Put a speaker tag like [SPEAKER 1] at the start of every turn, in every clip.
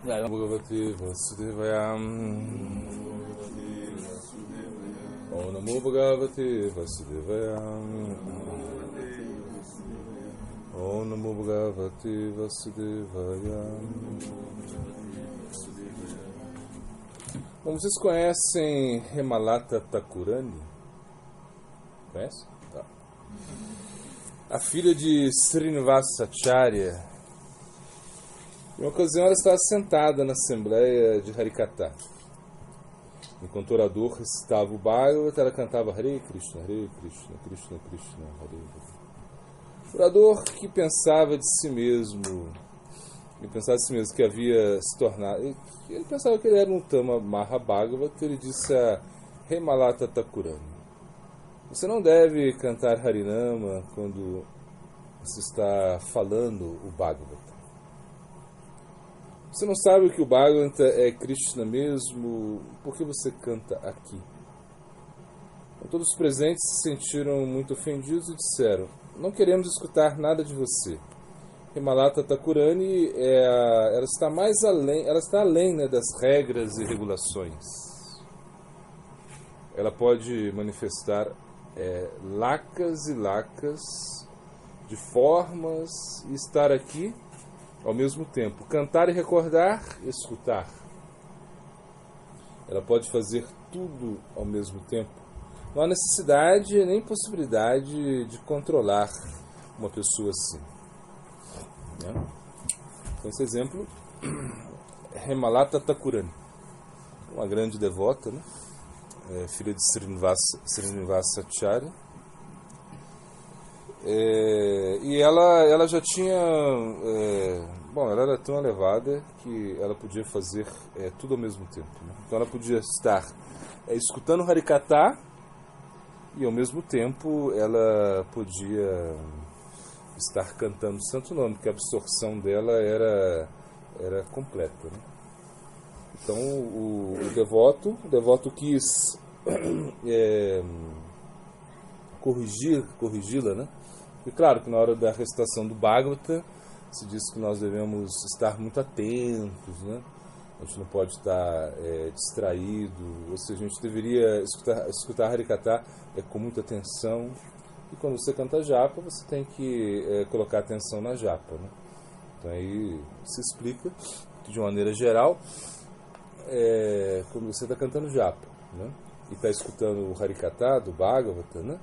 [SPEAKER 1] Jaya Bhagavate Vasudevaya. Om Namo Bhagavate Vasudevaya. Om Namo Bhagavate Vasudevaya. Bom, vocês conhecem Hemalata Thakurani? Conhece? Tá. A filha de Srinivasacharya. Em uma ocasião ela estava sentada na assembleia de Harikata. Enquanto o orador recitava o Bhagavata, ela cantava Hare Krishna, Krishna Krishna, Hare Hare. O orador que pensava de si mesmo, que havia se tornado, ele pensava que ele era um Tama Mahabhagavata, ele disse a Hemalata Thakurani: você não deve cantar Harinama quando você está falando o Bhagavata. Você não sabe o que o Bhagavata é Krishna mesmo? Por que você canta aqui? Então, todos os presentes se sentiram muito ofendidos e disseram: não queremos escutar nada de você. Hemalata Thakurani ela está mais além, ela está além, né, das regras e regulações. Ela pode manifestar lacas e lacas de formas e estar aqui ao mesmo tempo, cantar e recordar, escutar. Ela pode fazer tudo ao mesmo tempo. Não há necessidade nem possibilidade de controlar uma pessoa assim. Né? Então, esse exemplo, Hemalata Thakurani, uma grande devota, né? Filha de Srinivasacharya. E ela já tinha, ela era tão elevada que ela podia fazer tudo ao mesmo tempo, né? Então ela podia estar escutando Harikata e ao mesmo tempo ela podia estar cantando o Santo Nome, porque a absorção dela era completa, né? Então o devoto quis corrigi-la, né? E claro que na hora da recitação do Bhagavata se diz que nós devemos estar muito atentos, né? A gente não pode estar distraído, ou seja, a gente deveria escutar Harikata com muita atenção. E quando você canta japa, você tem que colocar atenção na japa, né? Então aí se explica que, de uma maneira geral, quando você está cantando japa, né, e está escutando o Harikata do Bhagavata, né,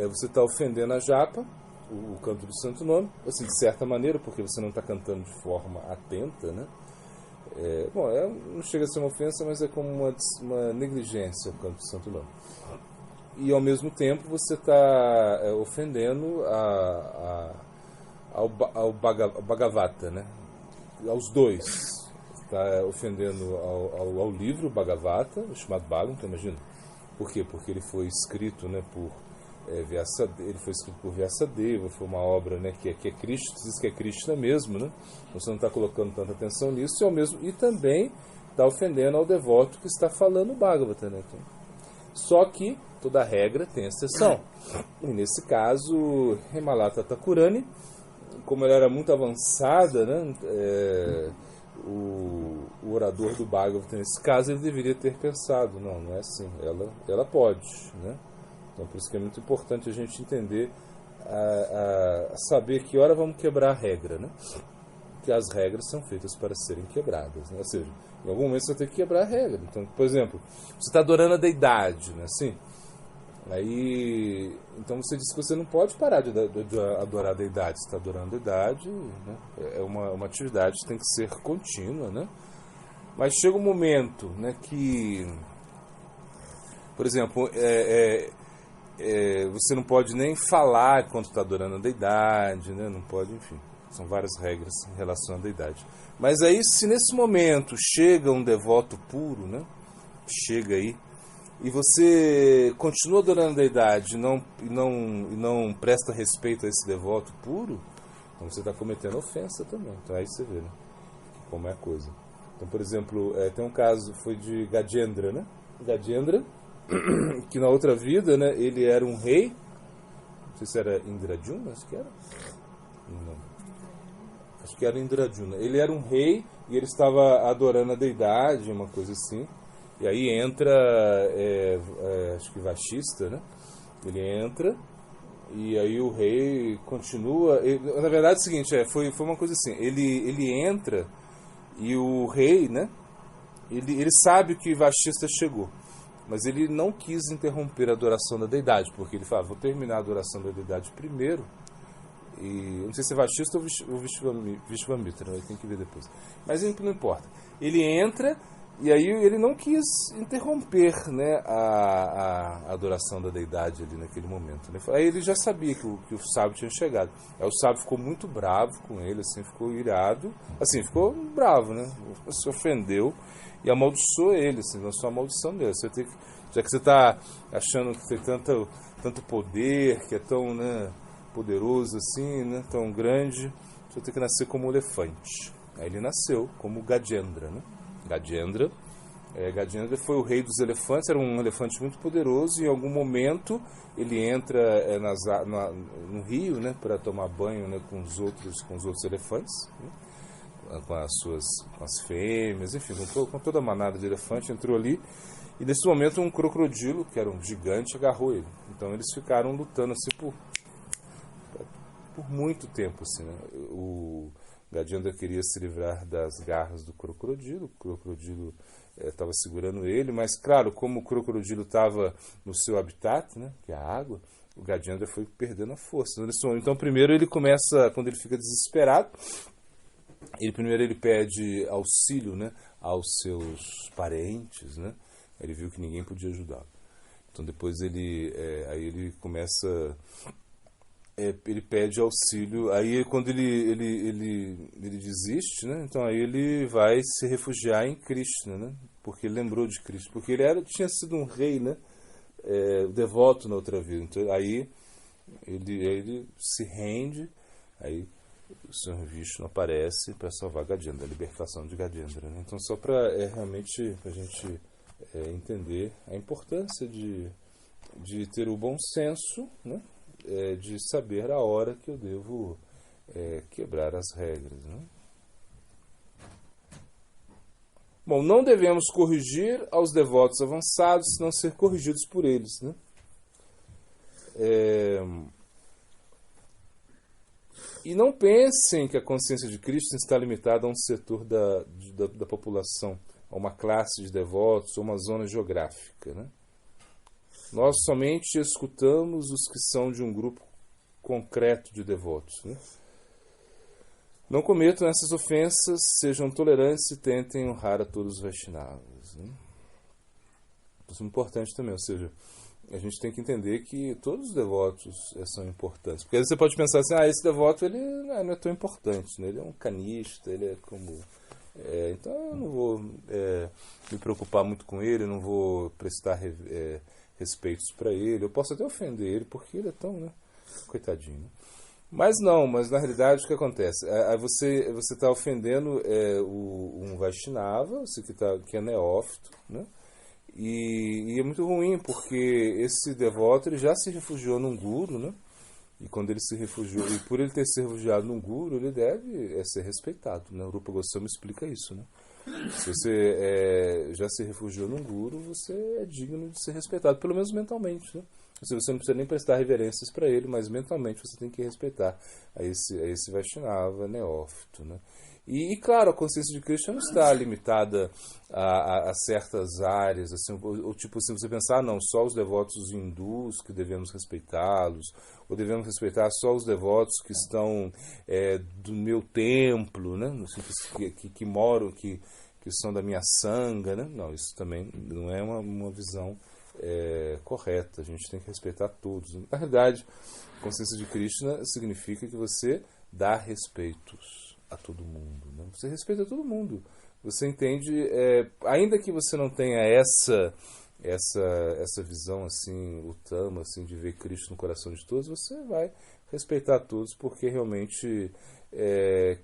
[SPEAKER 1] você está ofendendo a japa, o canto do Santo Nome, assim, de certa maneira, porque você não está cantando de forma atenta, né? Não chega a ser uma ofensa, mas é como uma negligência o canto do Santo Nome. E ao mesmo tempo você está ofendendo ao Bhagavata, né? Aos dois. Está ofendendo ao livro Bhagavata, o chamado Bhagavata, imagina. Por quê? Porque ele foi escrito, né, por Vyasadeva, foi uma obra, né, que é Krishna, diz que é Krishna mesmo, né? Você não está colocando tanta atenção nisso, e também está ofendendo ao devoto que está falando o Bhagavata, né? Então, só que toda regra tem exceção. E nesse caso, Hemalata Thakurani, como ela era muito avançada, né, o orador do Bhagavata, nesse caso, ele deveria ter pensado: não é assim, ela pode, né? Então, por isso que é muito importante a gente entender, saber que hora vamos quebrar a regra, né? Que as regras são feitas para serem quebradas, né? Ou seja, em algum momento você vai ter que quebrar a regra. Então, por exemplo, você está adorando a deidade, né? Assim, aí, então você diz que você não pode parar de adorar a deidade. Você está adorando a deidade, né? É uma atividade que tem que ser contínua, né? Mas chega um momento, né, que, por exemplo, você não pode nem falar quando está adorando a deidade, né? Não pode, enfim, são várias regras em relação à deidade. Mas aí, se nesse momento chega um devoto puro, né? Chega aí, e você continua adorando a deidade e não presta respeito a esse devoto puro, então você está cometendo ofensa também. Então aí você vê, né, como é a coisa. Então, por exemplo, tem um caso, foi de Gajendra, né? Gajendra, que na outra vida, né, ele era um rei, não sei se era Indradyumna, acho que era. Não. Acho que era Indradyumna. Ele era um rei e ele estava adorando a deidade, uma coisa assim. E aí entra, acho que Vashista, né? Ele entra, e aí o rei continua. Na verdade é o seguinte, foi uma coisa assim, ele entra e o rei, né? Ele sabe que Vashista chegou, mas ele não quis interromper a adoração da deidade, porque ele fala, vou terminar a adoração da deidade primeiro. E não sei se é Vashista ou Vishvamitra, tem que ver depois. Mas não importa. Ele entra e aí ele não quis interromper, né, a adoração da deidade ali naquele momento. Né? Aí ele já sabia que o sábio tinha chegado. Aí o sábio ficou muito bravo com ele, assim, ficou irado, assim, ficou bravo, né? Se ofendeu e amaldiçoou ele, assim, lançou a maldição dele. Você tem que, já que você está achando que tem tanto poder, que é tão, né, poderoso assim, né, tão grande, você tem que nascer como um elefante. Aí ele nasceu como Gajendra, né? Gajendra foi o rei dos elefantes, era um elefante muito poderoso, e em algum momento ele entra no rio, né, para tomar banho, né, com os outros elefantes, né, com as fêmeas, enfim, com toda a manada de elefante, entrou ali, e nesse momento um crocodilo, que era um gigante, agarrou ele. Então eles ficaram lutando assim por muito tempo, assim, né? O Gajendra queria se livrar das garras do crocodilo, o crocodilo estava segurando ele, mas claro, como o crocodilo estava no seu habitat, né, que é a água, o Gajendra foi perdendo a força. Então primeiro ele começa, quando ele fica desesperado, ele pede auxílio, né, aos seus parentes, né? Ele viu que ninguém podia ajudá-lo. Então depois aí ele começa, ele pede auxílio, aí quando ele desiste, né? Então aí ele vai se refugiar em Krishna, né? Porque ele lembrou de Krishna, porque ele tinha sido um rei, né? Devoto na outra vida. Então aí ele se rende, aí o Senhor Vishnu aparece para salvar Gajendra, a libertação de Gajendra, né? Então só para realmente a gente entender a importância de ter o bom senso, né? De saber a hora que eu devo quebrar as regras, né? Bom, não devemos corrigir aos devotos avançados, senão ser corrigidos por eles, né? E não pensem que a consciência de Krishna está limitada a um setor da população, a uma classe de devotos ou uma zona geográfica, né? Nós somente escutamos os que são de um grupo concreto de devotos, né? Não cometam essas ofensas, sejam tolerantes e tentem honrar a todos os Vaishnavas, né? Isso é importante também, ou seja, a gente tem que entender que todos os devotos são importantes. Porque às vezes você pode pensar assim, esse devoto ele não é tão importante, né? Ele é um canista, ele é como... então eu não vou me preocupar muito com ele, eu não vou prestar respeitos para ele, eu posso até ofender ele, porque ele é tão, né, coitadinho, né? Mas na realidade o que acontece? Você está ofendendo um Vaishnava, você que é neófito, né? E é muito ruim, porque esse devoto ele já se refugiou num guru, né? E quando ele se refugiou, e por ele ter se refugiado num guru, ele deve ser respeitado, né? O Rupa Goswami explica isso, né? Se você já se refugiou num guru, você é digno de ser respeitado, pelo menos mentalmente, né? Você não precisa nem prestar reverências para ele, mas mentalmente você tem que respeitar a esse Vaishnava neófito, né? E, claro, a consciência de Krishna não está limitada a certas áreas, assim, ou tipo, se você pensar, não, só os devotos hindus que devemos respeitá-los, ou devemos respeitar só os devotos que estão do meu templo, né? Assim, que moram, que são da minha sanga, né? Não, isso também não é uma visão correta. A gente tem que respeitar todos. Na verdade, consciência de Krishna significa que você dá respeitos a todo mundo, né? Você respeita todo mundo. Você entende, ainda que você não tenha essa visão assim, utama, assim, de ver Cristo no coração de todos, você vai respeitar todos, porque realmente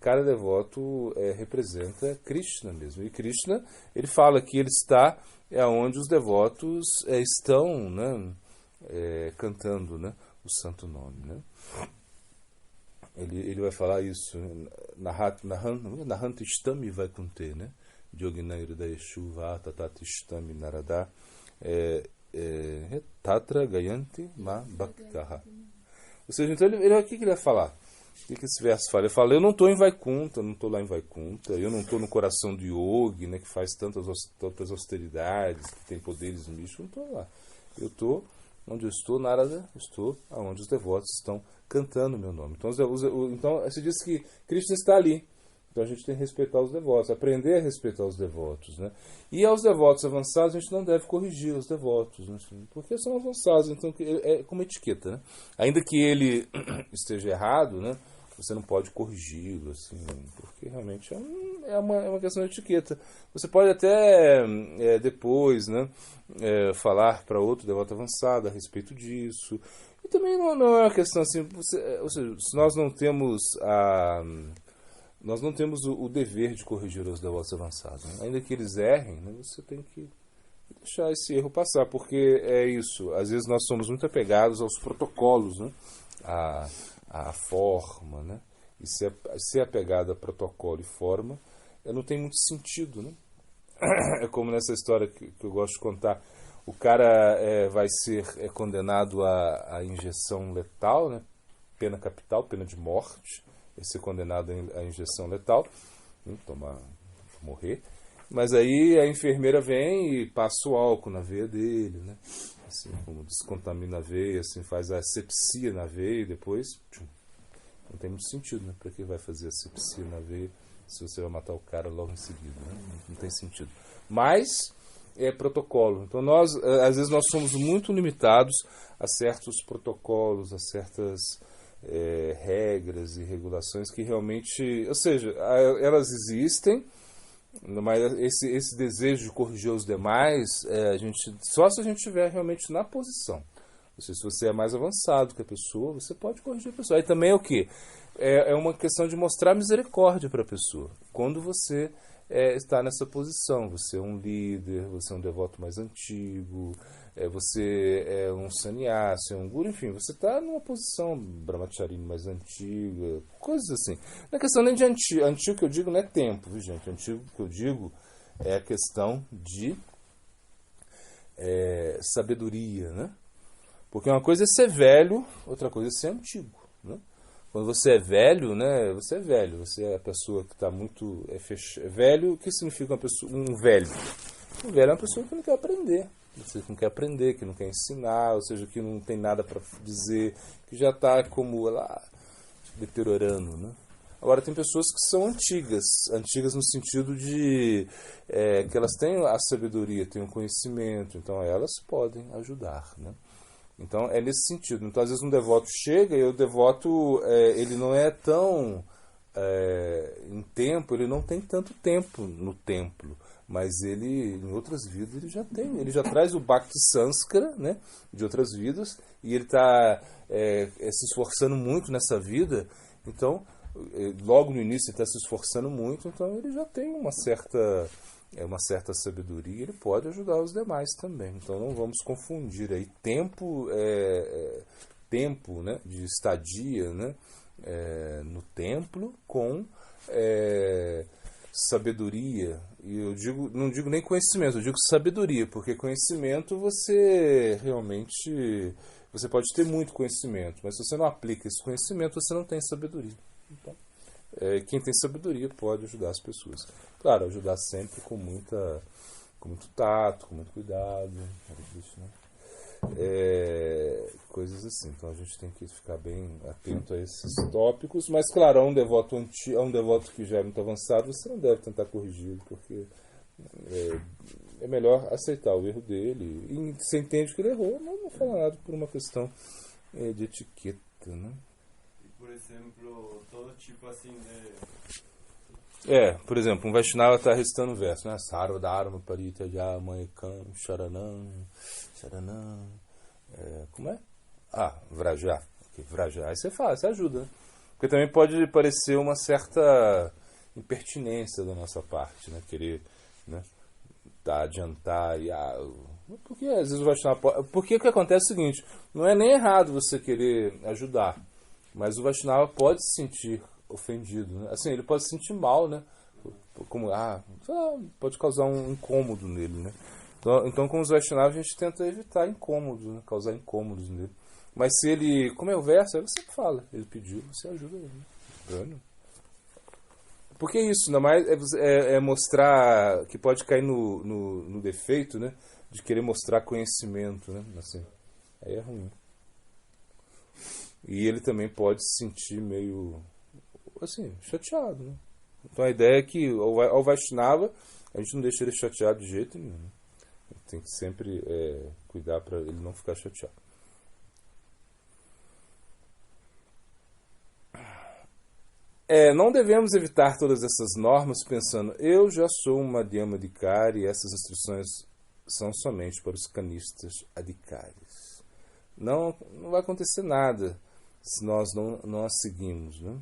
[SPEAKER 1] cada devoto representa Krishna mesmo. E Krishna, ele fala que ele está onde os devotos estão, né, cantando, né, o santo nome, né? ele vai falar isso, Nahant Ishtami Vaikunte, né? Yoginayra da Yeshuva Tatatistami Narada Tatra Gayanti Ma Bhaktaha. Ou seja, então o que ele vai falar? O que esse verso fala? Ele fala, eu não estou em Vaikunta, eu não estou lá em Vaikunta, eu não estou no coração do yogi, né, que faz tantas austeridades, que tem poderes místicos, eu não estou lá. Eu estou onde eu estou, Narada, estou aonde os devotos estão cantando o meu nome. Então se diz que Krishna está ali. Então a gente tem que respeitar os devotos, aprender a respeitar os devotos, né? E aos devotos avançados a gente não deve corrigir os devotos, né? Porque são avançados, então é como etiqueta, né? Ainda que ele esteja errado, né? Você não pode corrigi-lo, assim, porque realmente é uma questão de etiqueta. Você pode até depois, né, falar para outro devoto avançado a respeito disso. E também não é uma questão assim, ou seja, se nós não temos o dever de corrigir os devotos avançados, né? Ainda que eles errem, né, você tem que deixar esse erro passar, porque é isso. Às vezes nós somos muito apegados aos protocolos, né? A forma, né? E ser apegado a protocolo e forma não tem muito sentido, né? É como nessa história que eu gosto de contar. O cara vai ser condenado à injeção letal, né? Pena capital, pena de morte. Vai ser condenado à injeção letal, né? Morrer. Mas aí a enfermeira vem e passa o álcool na veia dele, né? Assim, como descontamina a veia, assim, faz a asepsia na veia e depois... Tchum, não tem muito sentido, né? Para que vai fazer asepsia na veia se você vai matar o cara logo em seguida, né? Não tem sentido. Mas é protocolo. Então às vezes nós somos muito limitados a certos protocolos, a certas regras e regulações que realmente... Ou seja, elas existem, mas esse desejo de corrigir os demais, só se a gente estiver realmente na posição. Ou seja, se você é mais avançado que a pessoa, você pode corrigir a pessoa. Aí também é o quê? É uma questão de mostrar misericórdia para a pessoa. Quando você está nessa posição, você é um líder, você é um devoto mais antigo, você é um sannyasi, é um guru, enfim, você está numa posição brahmacharini mais antiga, coisas assim. Não é questão nem de antigo. Antigo que eu digo não é tempo, viu, gente? Antigo que eu digo é a questão de sabedoria, né? Porque uma coisa é ser velho, outra coisa é ser antigo, né? Quando você é velho, né? Você é velho, você é a pessoa que está muito velho. O que significa um velho? Um velho é uma pessoa que não quer aprender, que não quer aprender, que não quer ensinar, ou seja, que não tem nada para dizer, que já está como lá deteriorando, né? Agora tem pessoas que são antigas no sentido de que elas têm a sabedoria, têm o conhecimento, então elas podem ajudar, né? Então é nesse sentido. Então às vezes um devoto chega e o devoto ele não é tão em tempo, ele não tem tanto tempo no templo, mas ele em outras vidas ele já traz o Bhakti Sanskara, né, de outras vidas, e ele está se esforçando muito nessa vida. Então logo no início ele está se esforçando muito, então ele já tem uma certa sabedoria, ele pode ajudar os demais também. Então não vamos confundir aí tempo, né, de estadia, né, no templo com sabedoria. E não digo nem conhecimento, eu digo sabedoria, porque conhecimento você pode ter muito conhecimento, mas se você não aplica esse conhecimento, você não tem sabedoria. Então, quem tem sabedoria pode ajudar as pessoas. Claro, ajudar sempre com muito tato, com muito cuidado, né? Coisas assim. Então a gente tem que ficar bem atento a esses tópicos. Mas claro, a um devoto que já é muito avançado, você não deve tentar corrigi-lo, porque é melhor aceitar o erro dele. E você entende que ele errou, mas não fala nada por uma questão de etiqueta, né?
[SPEAKER 2] Por exemplo, todo tipo assim
[SPEAKER 1] por exemplo, um Vaishnava está recitando um verso, né? Sarvadharma Parityaja Mayekam Sharanam. Como é? Vraja. Vraja. Aí você faz, você ajuda, né? Porque também pode parecer uma certa impertinência da nossa parte, né? Querer, né, adiantar e... porque às vezes o Vaishnava pode... Porque o que acontece é o seguinte, não é nem errado você querer ajudar. Mas o Vaishnava pode se sentir ofendido, né? Assim, ele pode se sentir mal, né? Como, pode causar um incômodo nele, né? Então com os Vaishnavas a gente tenta evitar incômodos, né? Causar incômodos nele. Mas se ele, como é o verso, aí você fala, ele pediu, você ajuda ele, né? Porque isso, ainda mais é mostrar que pode cair no defeito, né? De querer mostrar conhecimento, né? Assim, aí é ruim. E ele também pode se sentir meio, assim, chateado, né? Então a ideia é que ao Vaishnava a gente não deixa ele chateado de jeito nenhum, né? Tem que sempre cuidar para ele não ficar chateado. Não devemos evitar todas essas normas pensando, eu já sou um Madhyama Adhikari e essas instruções são somente para os canistas adhikaris. Não vai acontecer nada se nós não as seguimos, né?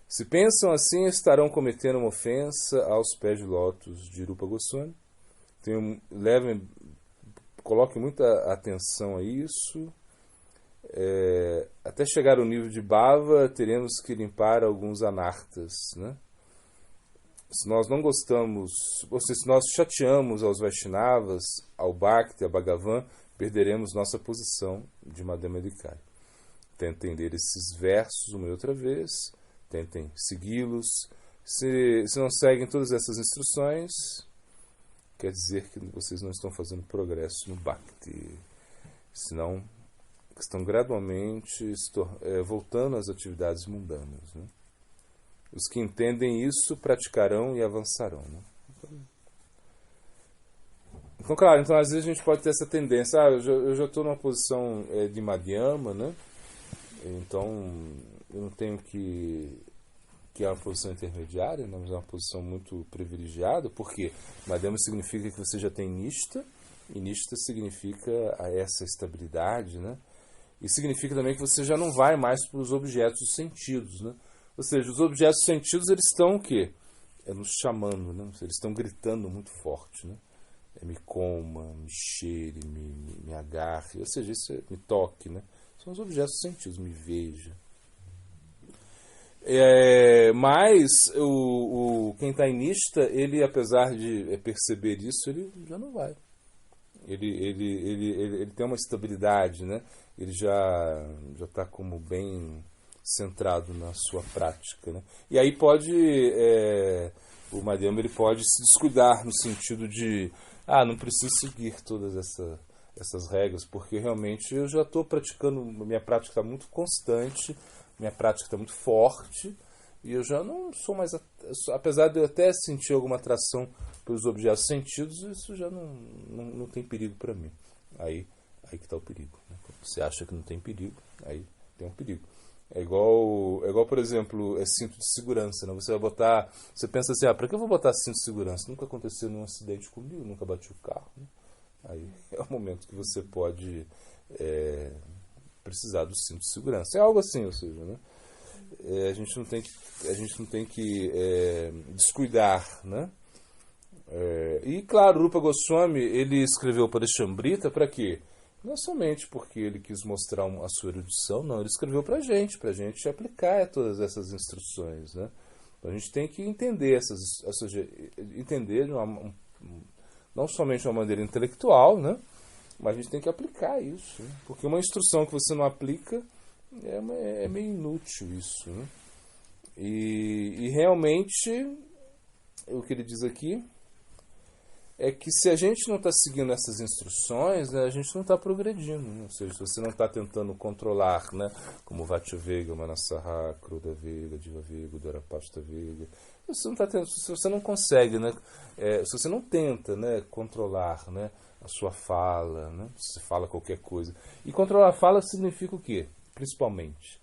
[SPEAKER 1] Se pensam assim, estarão cometendo uma ofensa aos pés de lótus de Rupa Goswami. Coloquem muita atenção a isso. Até chegar ao nível de Bhava, teremos que limpar alguns anartas, né? Se nós não gostamos, ou seja, se nós chateamos aos Vaishnavas, ao Bhakti, a Bhagavan, perderemos nossa posição de Madhyama Adhikari. Tentem ler esses versos uma e outra vez, tentem segui-los. Se não seguem todas essas instruções, quer dizer que vocês não estão fazendo progresso no Bhakti. Senão, estão gradualmente voltando às atividades mundanas, né? Os que entendem isso praticarão e avançarão, né? Então, claro, às vezes a gente pode ter essa tendência, eu já estou numa posição de Madhyama, né? Então eu não tenho que é uma posição intermediária, mas é uma posição muito privilegiada, porque Madhyama significa que você já tem Nishta, e Nishta significa essa estabilidade, né? E significa também que você já não vai mais para os objetos dos sentidos, né? Ou seja, os objetos dos sentidos, eles estão o quê? Nos chamando, né? Eles estão gritando muito forte, né? Me coma, me cheire, me agarre, ou seja, me toque, né? São os objetos dos sentidos, me veja. Mas quem está em Nishta, ele, apesar de perceber isso, ele já não vai. Ele tem uma estabilidade, né? Ele já está como bem centrado na sua prática, né? E aí o Madhyama ele pode se descuidar no sentido de não preciso seguir todas essas regras, porque realmente eu já estou praticando, minha prática está muito constante, minha prática está muito forte, e eu já não sou mais, apesar de eu até sentir alguma atração pelos objetos sentidos, isso já não tem perigo para mim. Aí que está o perigo, né? Você acha que não tem perigo, aí tem um perigo. É igual, por exemplo, cinto de segurança, né? Você pensa assim, para que eu vou botar cinto de segurança? Nunca aconteceu nenhum acidente comigo, nunca bati o carro, né? Aí é o momento que você pode precisar do cinto de segurança. É algo assim, ou seja, né? A gente não tem que descuidar, né? E claro, Rupa Goswami ele escreveu para Shambrita para quê? Não somente porque ele quis mostrar a sua erudição, não, ele escreveu para a gente aplicar todas essas instruções, né? Então a gente tem que entender entender não somente de uma maneira intelectual, né? Mas a gente tem que aplicar isso, né? Porque uma instrução que você não aplica é meio inútil isso, né? E realmente o que ele diz aqui é que se a gente não está seguindo essas instruções, né, a gente não está progredindo, né? Ou seja, se você não está tentando controlar, né, como Vatya Vega, Manasaha, Kruda Vega, Diva Vega, Dharapashta Vega, se você não consegue, né, se você não tenta, né, controlar, né, a sua fala, né, se você fala qualquer coisa. E controlar a fala significa o quê? Principalmente.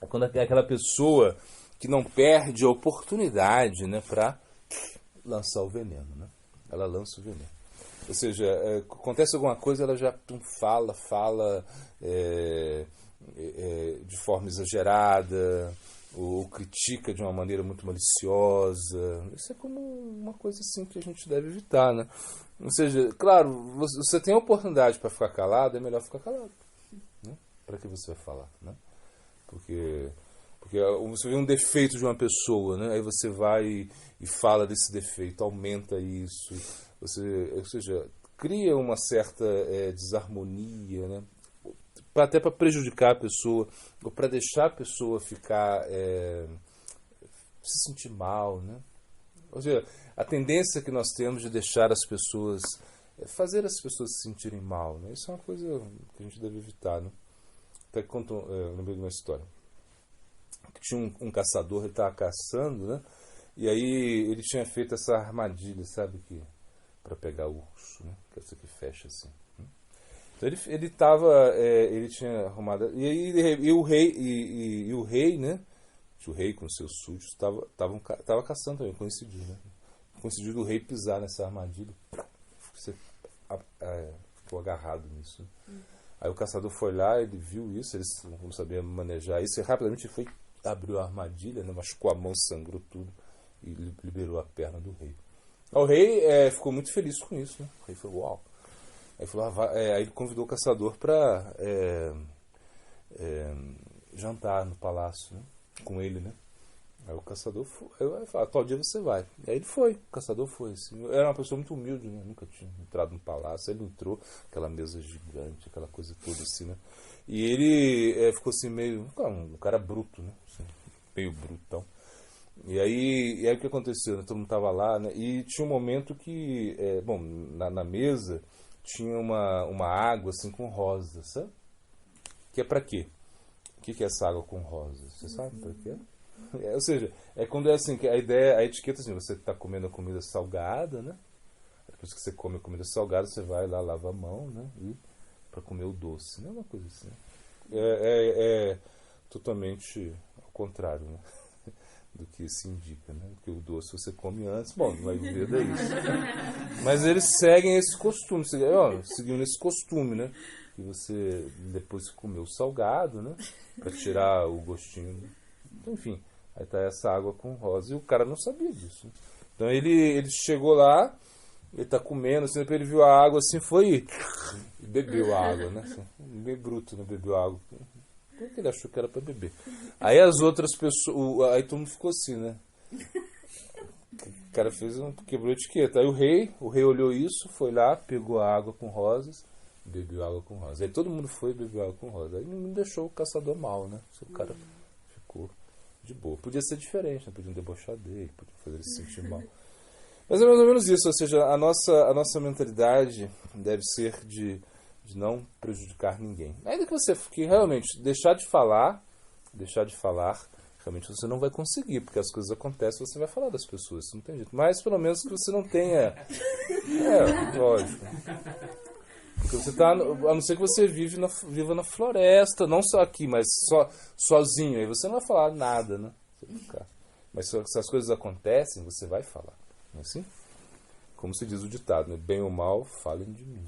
[SPEAKER 1] É quando aquela pessoa que não perde a oportunidade, né, para lançar o veneno, né? Ela lança o veneno. Ou seja, acontece alguma coisa, ela já fala de forma exagerada, ou critica de uma maneira muito maliciosa. Isso é como uma coisa assim que a gente deve evitar, né? Ou seja, claro, você tem a oportunidade para ficar calado, é melhor ficar calado. Né? Para que você vai falar? Né? Porque você vê um defeito de uma pessoa, né? Aí você vai e fala desse defeito, aumenta isso. Ou seja, cria uma certa desarmonia, né? Até para prejudicar a pessoa, ou para deixar a pessoa ficar se sentir mal, né? Ou seja, a tendência que nós temos de deixar as pessoas, fazer as pessoas se sentirem mal, né? Isso é uma coisa que a gente deve evitar, né? Até que lembrei de uma história. Tinha um caçador, ele estava caçando, né? E aí ele tinha feito essa armadilha, sabe, que para pegar o urso, né? Que é essa que fecha assim. Então ele tinha arrumado, e aí o rei, né? O rei com seus súditos tava caçando também, coincidiu, né? Coincidiu do rei pisar nessa armadilha, você ficou agarrado nisso. Né? Aí o caçador foi lá, ele viu isso, ele não sabia manejar isso, e rapidamente foi, abriu a armadilha, né? Machucou a mão, sangrou tudo e liberou a perna do rei. O rei ficou muito feliz com isso, né? O rei falou, uau. Aí ele convidou o caçador para jantar no palácio, né? Com ele, né? Aí o caçador foi, aí falou, tal dia você vai. E aí ele foi, o caçador foi. Assim. Era uma pessoa muito humilde, né? Nunca tinha entrado no palácio. Ele entrou, aquela mesa gigante, aquela coisa toda assim, né? E ele ficou assim meio, um cara bruto, né? Assim, meio brutão. E aí o que aconteceu? Né? Todo mundo estava lá, né? E tinha um momento que, na mesa tinha uma água assim com rosas, sabe? Que é para quê? O que é essa água com rosas? Você sabe para quê? Ou seja, é quando é assim, que a ideia, a etiqueta assim, você está comendo a comida salgada, né? Depois que você come a comida salgada, você vai lá, lava a mão, né? E para comer o doce, não é uma coisa assim. É totalmente ao contrário, né? Do que se indica, né? Porque o doce você come antes, bom, não vai viver daí. Mas eles seguem esse costume, seguindo esse costume, né? Que você depois comeu salgado, né? Para tirar o gostinho. Então, enfim, aí tá essa água com rosa e o cara não sabia disso. Né? Então ele chegou lá, ele tá comendo, assim, depois ele viu a água assim, foi e bebeu a água, né? Assim, meio bruto, né? Bebeu a água. Porque ele achou que era para beber. Aí as outras pessoas. Aí todo mundo ficou assim, né? O cara quebrou a etiqueta. Aí o rei olhou isso, foi lá, pegou a água com rosas, bebeu água com rosas. Aí todo mundo foi e bebeu água com rosas. Aí não deixou o caçador mal, né? O cara ficou de boa. Podia ser diferente, né? Podiam debochar dele, podiam fazer ele se sentir mal. Mas é mais ou menos isso, ou seja, a nossa mentalidade deve ser de não prejudicar ninguém. Ainda que realmente deixar de falar, realmente você não vai conseguir, porque as coisas acontecem, você vai falar das pessoas, isso não tem jeito. Mas pelo menos que você não tenha... lógico. Porque você tá, a não ser que você viva na floresta, não só aqui, mas sozinho, aí você não vai falar nada, né? Mas se as coisas acontecem, você vai falar, não é assim? Como se diz o ditado, né? Bem ou mal, falem de mim.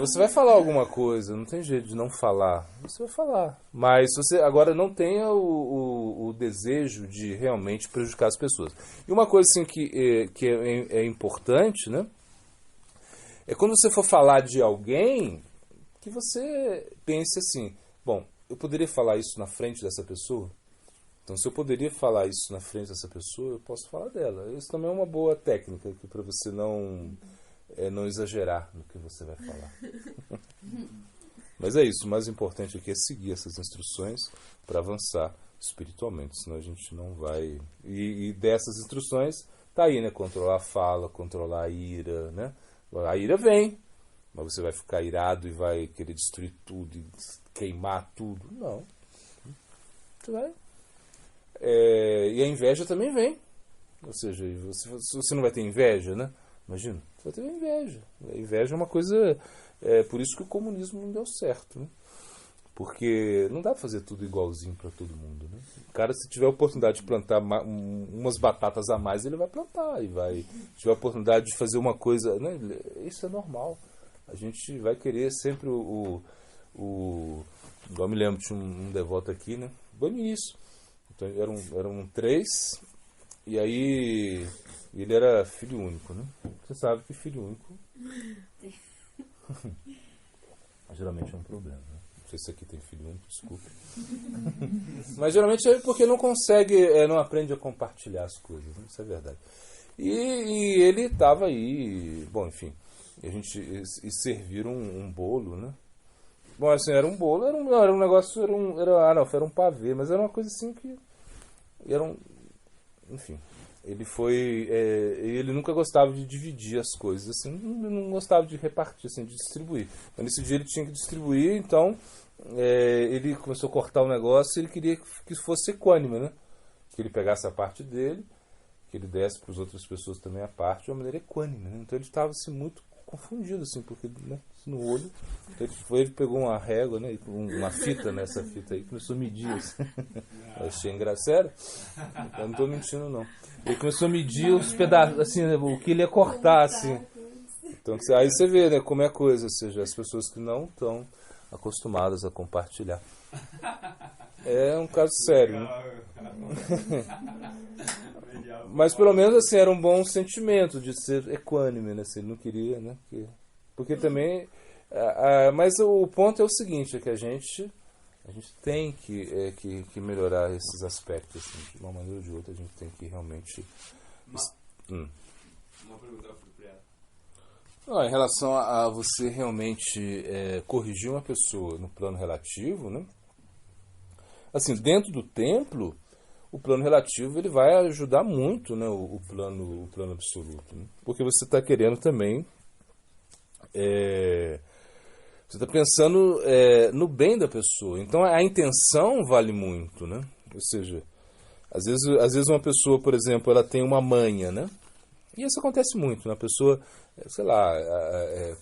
[SPEAKER 1] Você vai falar alguma coisa, não tem jeito de não falar. Você vai falar. Mas você agora não tenha o desejo de realmente prejudicar as pessoas. E uma coisa assim que é importante, né? É quando você for falar de alguém, que você pense assim, bom, eu poderia falar isso na frente dessa pessoa? Então, se eu poderia falar isso na frente dessa pessoa, eu posso falar dela. Isso também é uma boa técnica para você não exagerar no que você vai falar. Mas é isso. O mais importante aqui é seguir essas instruções para avançar espiritualmente. Senão a gente não vai... E dessas instruções, tá aí, né? Controlar a fala, controlar a ira, né? A ira vem, mas você vai ficar irado e vai querer destruir tudo e queimar tudo. Não. Você vai... e a inveja também vem. Ou seja, você não vai ter inveja, né? Imagina, você vai ter inveja. A inveja é uma coisa... por isso que o comunismo não deu certo, né? Porque não dá pra fazer tudo igualzinho para todo mundo, né? O cara, se tiver a oportunidade de plantar umas batatas a mais, ele vai plantar. Se tiver a oportunidade de fazer uma coisa... Né? Isso é normal. A gente vai querer sempre igual eu me lembro, tinha um devoto aqui, né? Bom, isso. Então eram 3, e aí E ele era filho único, né? Você sabe que filho único geralmente é um problema, né? Não sei se aqui tem filho único, desculpa. Mas geralmente é porque não consegue, não aprende a compartilhar as coisas, né? Isso é verdade. E ele estava aí, bom, enfim, e serviram um bolo, né? Bom, assim, era um bolo, era um negócio, era um pavê, mas era uma coisa assim que enfim, ele nunca gostava de dividir as coisas, assim, não gostava de repartir, assim, de distribuir. Mas nesse dia ele tinha que distribuir, então ele começou a cortar o negócio e ele queria que fosse equânime, né? Que ele pegasse a parte dele, que ele desse para as outras pessoas também a parte de uma maneira equânime, né? Então ele estava assim, muito confundido, assim, porque, né, no olho. Então ele pegou uma régua, né, uma fita, nessa fita aí, começou a medir. Assim. Eu achei engraçado. Eu não estou mentindo, não. Ele começou a medir os pedaços, assim, né, o que ele ia cortar, assim. Então aí você vê, né, como é a coisa, ou seja, as pessoas que não estão acostumadas a compartilhar. É um caso sério, né? Mas pelo menos assim, era um bom sentimento de ser equânime, né? Se ele não queria, né? Porque também... mas o ponto é o seguinte, é que a gente tem que melhorar esses aspectos, assim, de uma maneira ou de outra, a gente tem que realmente...
[SPEAKER 2] Uma pergunta apropriada.
[SPEAKER 1] Em relação a você realmente corrigir uma pessoa no plano relativo, né? Assim, dentro do templo, o plano relativo ele vai ajudar muito, né, o plano absoluto. Né? Porque você está querendo também... você está pensando no bem da pessoa. Então a intenção vale muito, né? Ou seja, às vezes uma pessoa, por exemplo, ela tem uma manha, né? E isso acontece muito, né? A pessoa, sei lá,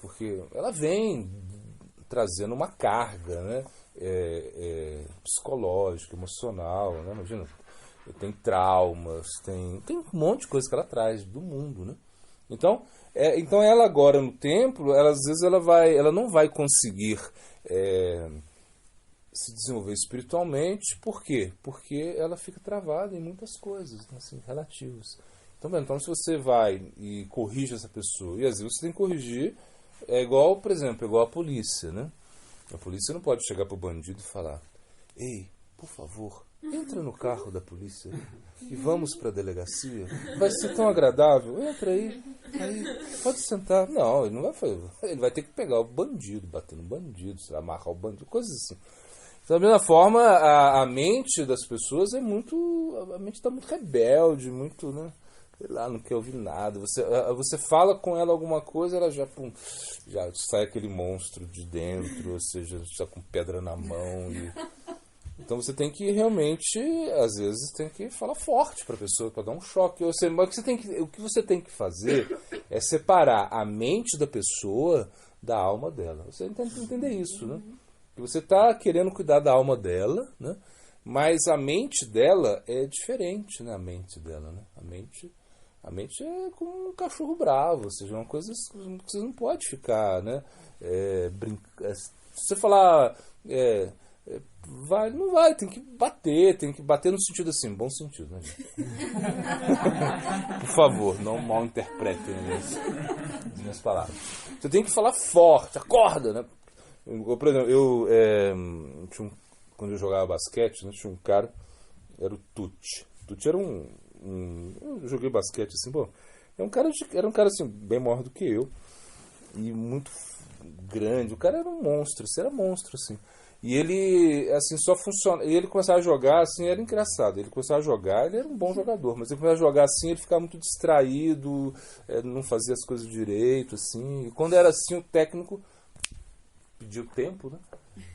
[SPEAKER 1] porque ela vem trazendo uma carga, né? Psicológica, emocional, né? Imagina, tem traumas, tem um monte de coisa que ela traz do mundo, né? Então ela agora no templo, às vezes ela não vai conseguir se desenvolver espiritualmente. Por quê? Porque ela fica travada em muitas coisas, né, assim, relativas. Então se você vai e corrige essa pessoa, e às vezes você tem que corrigir, igual, por exemplo, igual a polícia, né? A polícia não pode chegar pro bandido e falar: ei, por favor, entra no carro da polícia e vamos para a delegacia. Vai ser tão agradável. Entra aí, pode sentar. Não, ele não vai fazer. Ele vai ter que pegar o bandido, bater no bandido, amarrar o bandido, coisas assim. Da mesma forma, a mente das pessoas a mente está muito rebelde, muito, né? Sei lá, não quer ouvir nada. Você fala com ela alguma coisa, ela já sai aquele monstro de dentro, ou seja, está com pedra na mão. Então você tem que realmente, às vezes, tem que falar forte para a pessoa, para dar um choque. Mas o que você tem que fazer é separar a mente da pessoa da alma dela. Você tem que entender isso, né? Que você está querendo cuidar da alma dela, né? Mas a mente dela é diferente, né? A mente dela, né? A mente é como um cachorro bravo, ou seja, uma coisa que você não pode ficar, né? Se você falar... não vai, tem que bater no sentido assim, bom sentido, né, gente? Por favor, não mal interpretem as minhas palavras. Você tem que falar forte, acorda, né? Por exemplo, quando eu jogava basquete, né, tinha um cara, era o Tucci. Tucci era eu joguei basquete assim, bom, era um cara assim, bem maior do que eu, e muito grande. O cara era um monstro, assim. E ele, assim, só funciona. E ele começava a jogar, assim, era engraçado. Ele começava a jogar, ele era um bom jogador, mas ele começava a jogar assim, ele ficava muito distraído, não fazia as coisas direito, assim. E quando era assim, o técnico pedia o tempo, né?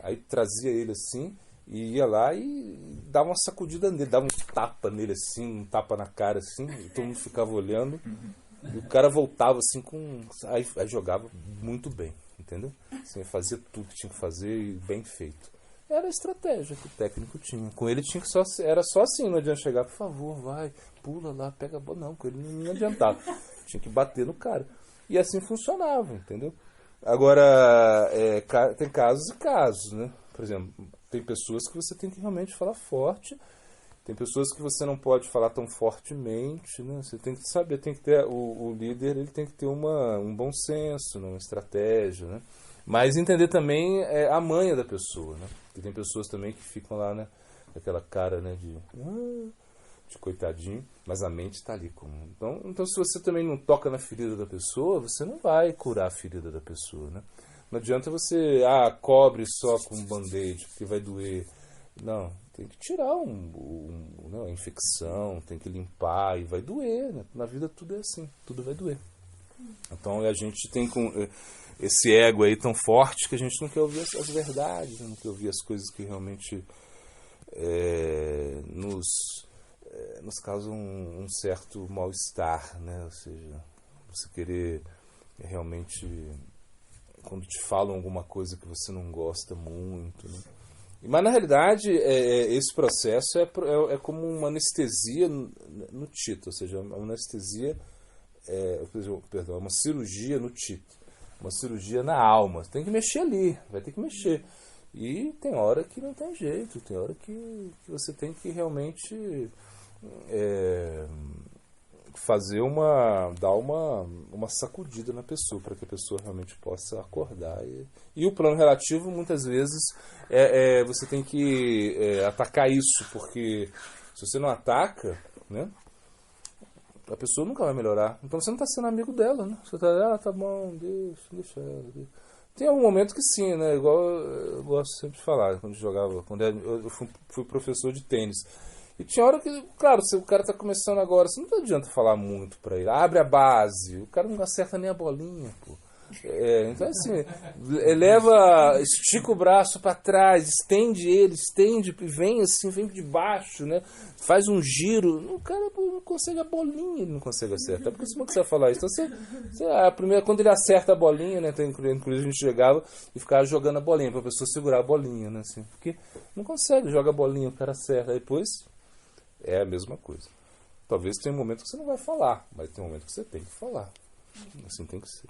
[SPEAKER 1] Aí trazia ele assim, e ia lá e dava uma sacudida nele, dava um tapa nele assim, um tapa na cara assim, e todo mundo ficava olhando. E o cara voltava assim aí jogava muito bem. Entendeu? Assim, fazia tudo que tinha que fazer e bem feito. Era a estratégia que o técnico tinha. Com ele era só assim, não adianta chegar, por favor, vai, pula lá, pega a bola. Não, com ele não adiantava. Tinha que bater no cara. E assim funcionava, entendeu? Agora, tem casos e casos, né? Por exemplo, tem pessoas que você tem que realmente falar forte Tem pessoas que você não pode falar tão fortemente, né? Você tem que saber, tem que ter o líder, ele tem que ter um bom senso, né? Uma estratégia, né? Mas entender também a manha da pessoa, né? Porque tem pessoas também que ficam lá, né? Com aquela cara, né? De coitadinho, mas a mente está ali. Então, se você também não toca na ferida da pessoa, você não vai curar a ferida da pessoa, né? Não adianta você, cobre só com um band-aid, porque vai doer. Não, tem que tirar a infecção, tem que limpar e vai doer, né? Na vida tudo é assim, tudo vai doer. Então a gente tem esse ego aí tão forte que a gente não quer ouvir as verdades, né? Não quer ouvir as coisas que realmente nos causam um certo mal-estar, né? Ou seja, você querer realmente, quando te falam alguma coisa que você não gosta muito, né? Mas na realidade esse processo é como uma anestesia no tito, ou seja, uma anestesia, perdão, uma cirurgia no tito, uma cirurgia na alma. Tem que mexer ali, vai ter que mexer. E tem hora que não tem jeito, tem hora que você tem que realmente dar uma sacudida na pessoa, para que a pessoa realmente possa acordar. E o plano relativo, muitas vezes, você tem que atacar isso, porque se você não ataca, né, a pessoa nunca vai melhorar. Então você não está sendo amigo dela, né? Você está, tá bom, deixa ela. Tem algum momento que sim, né? Igual eu gosto sempre de falar, quando eu fui professor de tênis. E tinha hora que, claro, se o cara tá começando agora, você não adianta falar muito pra ele. Abre a base, o cara não acerta nem a bolinha, pô. Então assim, estica o braço para trás, estende e vem assim, vem de baixo, né? Faz um giro, o cara não consegue a bolinha, ele não consegue acertar. Porque como que você vai falar isso? Então, quando ele acerta a bolinha, né? Então, inclusive a gente chegava e ficava jogando a bolinha, pra pessoa segurar a bolinha, né? Assim, porque não consegue, joga a bolinha, o cara acerta, aí depois é a mesma coisa. Talvez tenha um momento que você não vai falar, mas tem um momento que você tem que falar. Assim tem que ser.